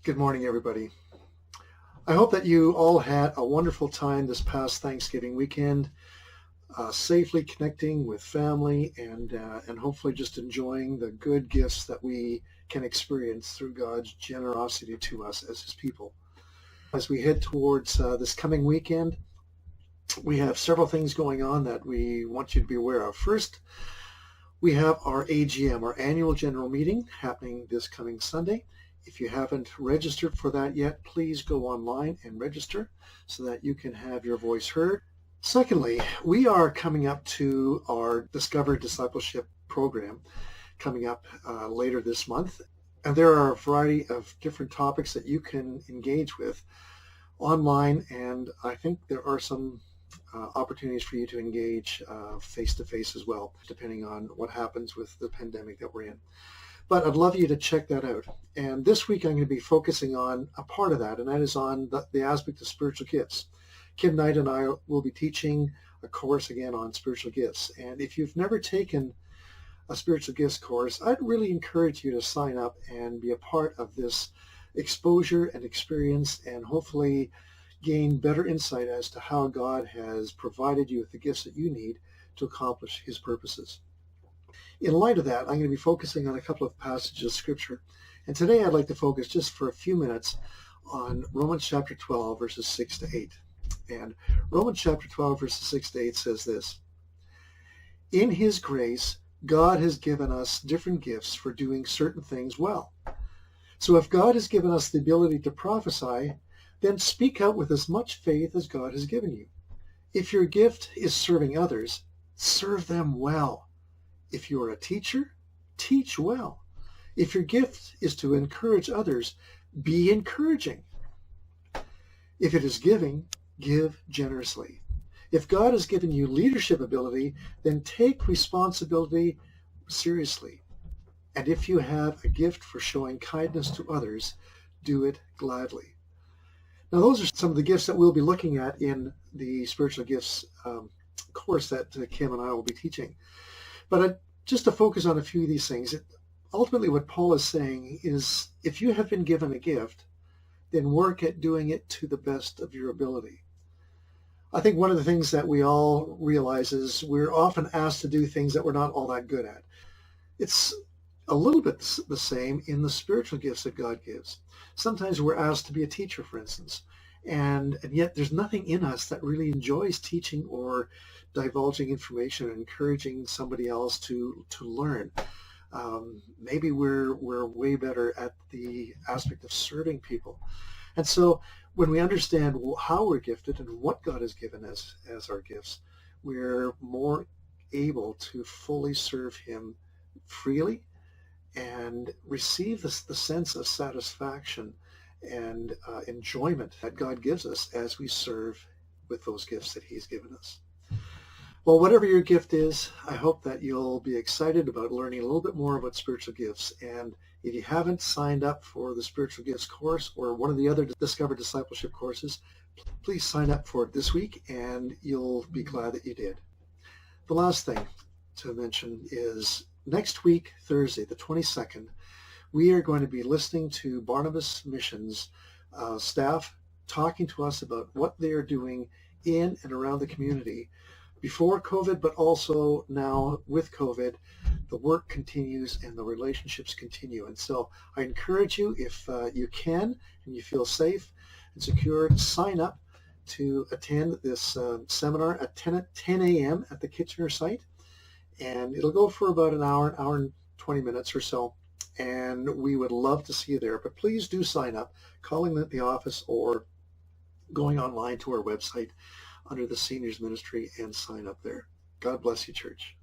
Good morning, everybody. I hope that you all had a wonderful time this past Thanksgiving weekend, safely connecting with family and hopefully just enjoying the good gifts that we can experience through God's generosity to us as His people. As we head towards this coming weekend, we have several things going on that we want you to be aware of. First, we have our AGM, our annual general meeting, happening this coming Sunday. If you haven't registered for that yet, please go online and register so that you can have your voice heard. Secondly, we are coming up to our Discover Discipleship program coming up later this month. And there are a variety of different topics that you can engage with online, and I think there are some opportunities for you to engage face-to-face as well, depending on what happens with the pandemic that we're in. But I'd love you to check that out. And this week I'm going to be focusing on a part of that, and that is on the aspect of spiritual gifts. Kim Knight and I will be teaching a course again on spiritual gifts. And if you've never taken a spiritual gifts course, I'd really encourage you to sign up and be a part of this exposure and experience, and hopefully gain better insight as to how God has provided you with the gifts that you need to accomplish His purposes. In light of that, I'm going to be focusing on a couple of passages of Scripture. And today I'd like to focus just for a few minutes on Romans chapter 12, verses 6 to 8. And Romans chapter 12, verses 6 to 8 says this: "In His grace, God has given us different gifts for doing certain things well. So if God has given us the ability to prophesy, then speak out with as much faith as God has given you. If your gift is serving others, serve them well. If you are a teacher, teach well. If your gift is to encourage others, be encouraging. If it is giving, give generously. If God has given you leadership ability, then take responsibility seriously. And if you have a gift for showing kindness to others, do it gladly." Now, those are some of the gifts that we'll be looking at in the spiritual gifts course that Kim and I will be teaching. But just to focus on a few of these things, ultimately what Paul is saying is, if you have been given a gift, then work at doing it to the best of your ability. I think one of the things that we all realize is we're often asked to do things that we're not all that good at. It's a little bit the same in the spiritual gifts that God gives. Sometimes we're asked to be a teacher, for instance, and yet there's nothing in us that really enjoys teaching or divulging information and encouraging somebody else to learn. Maybe we're way better at the aspect of serving people. And so when we understand how we're gifted and what God has given us as our gifts, we're more able to fully serve Him freely and receive the sense of satisfaction and enjoyment that God gives us as we serve with those gifts that He's given us. Well, whatever your gift is, I hope that you'll be excited about learning a little bit more about spiritual gifts. And if you haven't signed up for the spiritual gifts course or one of the other Discover Discipleship courses, please sign up for it this week, and you'll be glad that you did. The last thing to mention is next week, Thursday, the 22nd, we are going to be listening to Barnabas Missions staff talking to us about what they are doing in and around the community before COVID, but also now with COVID. The work continues and the relationships continue. And so I encourage you, if you can and you feel safe and secure, to sign up to attend this seminar at 10 a.m. at the Kitchener site. And it'll go for about an hour and 20 minutes or so. And we would love to see you there. But please do sign up, calling the office or going online to our website under the Seniors Ministry and sign up there. God bless you, church.